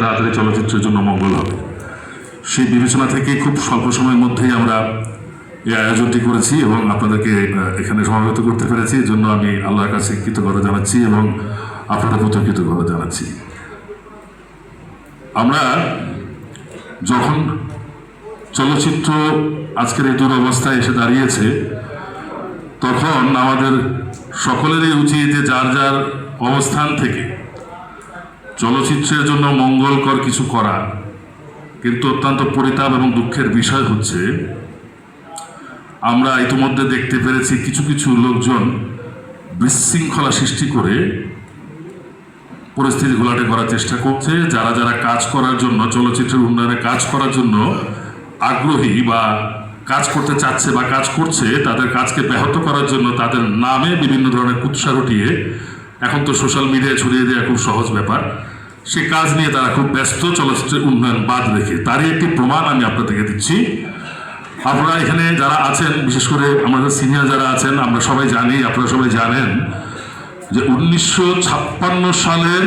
তাড়াতাড়ি চলচ্চিত্রের জন্য মঙ্গল হবে। সেই বিবেচনা থেকে খুব স্বল্প সময়ের মধ্যেই আমরা এই আয়োজনটি করেছি এবং আপনাদেরকে এখানে সমাবেত করতে পেরেছি। এর জন্য আমি আল্লাহর কাছে কৃতজ্ঞতা জানাচ্ছি এবং আপনাদের প্রতি কৃতজ্ঞতা জানাচ্ছি। আমরা যখন চলচ্চিত্র আজকের এই দুরবস্থায় এসে দাঁড়িয়েছে, তখন আমাদের সকলেরই উচিত যে যার যার অবস্থান থেকে চলচ্চিত্রের জন্য মঙ্গলকর কিছু করা। কিন্তু অত্যন্ত পরিতাপ এবং দুঃখের বিষয় হচ্ছে, আমরা ইতিমধ্যে দেখতে পেরেছি কিছু কিছু লোকজন বিশৃঙ্খলা সৃষ্টি করে পরিস্থিতি ঘোলাটে করার চেষ্টা করছে। যারা যারা কাজ করার জন্য, চলচ্চিত্রের উন্নয়নে কাজ করার জন্য আগ্রহী বা কাজ করতে চাচ্ছে বা কাজ করছে, তাদের কাজকে ব্যাহত করার জন্য তাদের নামে বিভিন্ন ধরনের কুৎসা রটিয়ে, এখন তো সোশ্যাল মিডিয়ায় ছড়িয়ে দেওয়া খুব সহজ ব্যাপার, সে কাজ নিয়ে তারা খুব ব্যস্ত, চলচ্চিত্রের উন্নয়ন বাদ রেখে। তারই একটি প্রমাণ আমি আপনাদেরকে দিচ্ছি। আপনারা এখানে যারা আছেন, বিশেষ করে আমাদের সিনিয়র যারা আছেন, আমরা সবাই জানি, আপনারা সবাই জানেন যে 1956 সালের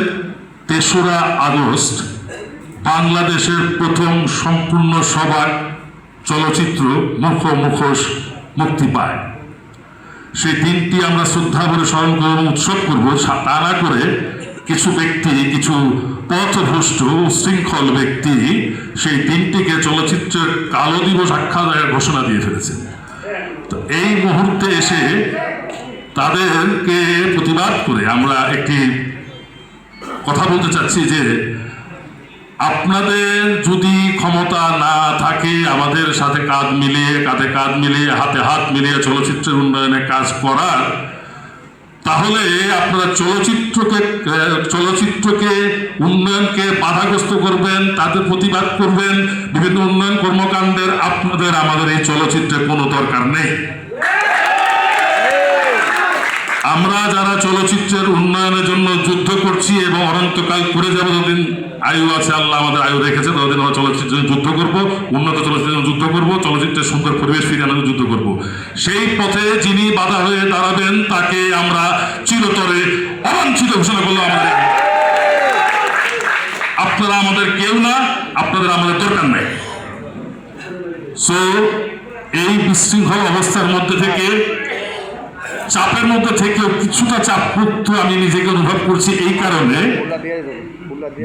3রা আগস্ট বাংলাদেশের প্রথম সম্পূর্ণ সবার চলচ্চিত্র মুখোশ মুক্তি পায়। সেই দিনটি আমরা শ্রদ্ধা করে স্মরণ করব, উৎসব করব, তা না করে কিছু ব্যক্তি, কিছু পথভ্রষ্ট উশৃঙ্খল ব্যক্তি সেই দিনটিকে চলচ্চিত্রের কালো দিবস আখ্যা ঘোষণা দিয়ে ফেলেছে। তো এই মুহূর্তে এসে তাদেরকে প্রতিবাদ করে আমরা একটি কথা বলতে চাচ্ছি যে, আপনাদের যদি ক্ষমতা না থাকে আমাদের সাথে কাঁধে কাঁধ মিলিয়ে হাতে হাত মিলিয়ে চলচ্চিত্রের উন্নয়নে কাজ করার, তাহলে আপনারা চলচ্চিত্রকে উন্নয়নকে বাধাগ্রস্ত করবেন, তাদের প্রতিবাদ করবেন, বিভিন্ন উন্নয়ন কর্মকাণ্ডের আপনাদের আমাদের এই চলচ্চিত্রে কোনো দরকার নেই। আমরা যারা চলচ্চিত্রের উন্নয়নের জন্য যুদ্ধ করছি এবং অনন্তকাল করে যাবো, যতদিন আয়ু আছে, আল্লাহ আমাদের আয়ু রেখেছে, ততদিন আমরা চলচ্চিত্রের জন্য যুদ্ধ করব, উন্নত চলচ্চিত্রের জন্য যুদ্ধ করব, চলচ্চিত্রের সুন্দর পরিবেশ ফিরিয়ে আনার যুদ্ধ করব। সেই পথে যিনি বাধা হয়ে দাঁড়াবেন তাকে আমরা চিরতরে অবাঞ্ছিত ঘোষণা করলো। আপনারা আমাদের কেউ না, আপনাদের আমাদের দরকার নেই। সো এই বিশৃঙ্খল অবস্থার মধ্যে থেকে, চাপের মধ্যে থেকেও কিছুটা চাপমুক্ত আমি নিজেকে অনুভব করছি। এই কারণে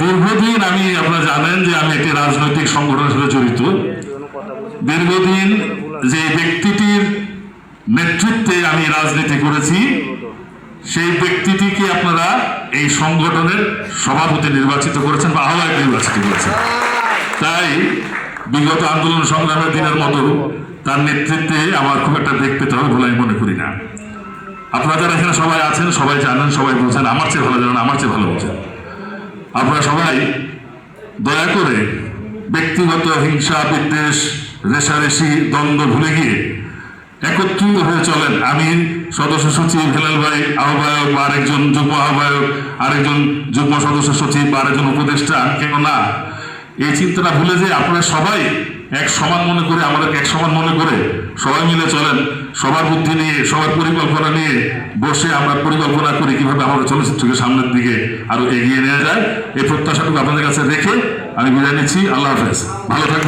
দীর্ঘদিন আপনারা জানেন যে আমি একটি রাজনৈতিক সংগঠনের সাথে জড়িত। দীর্ঘদিন যে ব্যক্তিটির নেতৃত্বে আমি রাজনীতি করেছি, সেই ব্যক্তিটিকে আপনারা এই সংগঠনের সভাপতি নির্বাচিত করেছেন বা আহ্বায়ক নির্বাচিত করেছেন। তাই বিগত আন্দোলন সংগ্রামের দিনের মতো তার নেতৃত্বে আমার খুব একটা বেগ পেতে হবে বলে আমি মনে করি না। আপনারা যারা এখানে সবাই আছেন, সবাই জানেন, সবাই বলছেন, আমার চেয়ে ভালো জানেন, আমার চেয়ে ভালো বলছেন। আপনারা সবাই দয়া করে ব্যক্তিগত হিংসা, বিদ্বেষ, রেষারেষি, দ্বন্দ্ব ভুলে গিয়ে একত্রিত হয়ে চলেন। আমি সদস্য সচিব, হেলাল ভাই আহ্বায়ক, আরেকজন যুগ্ম আহ্বায়ক, আরেকজন যুগ্ম সদস্য সচিব, আরেকজন উপদেষ্টা, কেন না, এই চিন্তাটা ভুলে যে আপনারা সবাই এক সমান মনে করে, আমাদেরকে এক সমান মনে করে সবাই মিলে চলেন। সবার বুদ্ধি নিয়ে, সবার পরিকল্পনা নিয়ে বসে আমরা পরিকল্পনা করি কিভাবে আমাদের চলচ্চিত্রকে সামনের দিকে আরো এগিয়ে নেওয়া যায়। এই প্রত্যাশাটুকু আপনাদের কাছে রেখে আমি বিদায় নিচ্ছি। আল্লাহ হাফেজ, ভালো থাকবেন।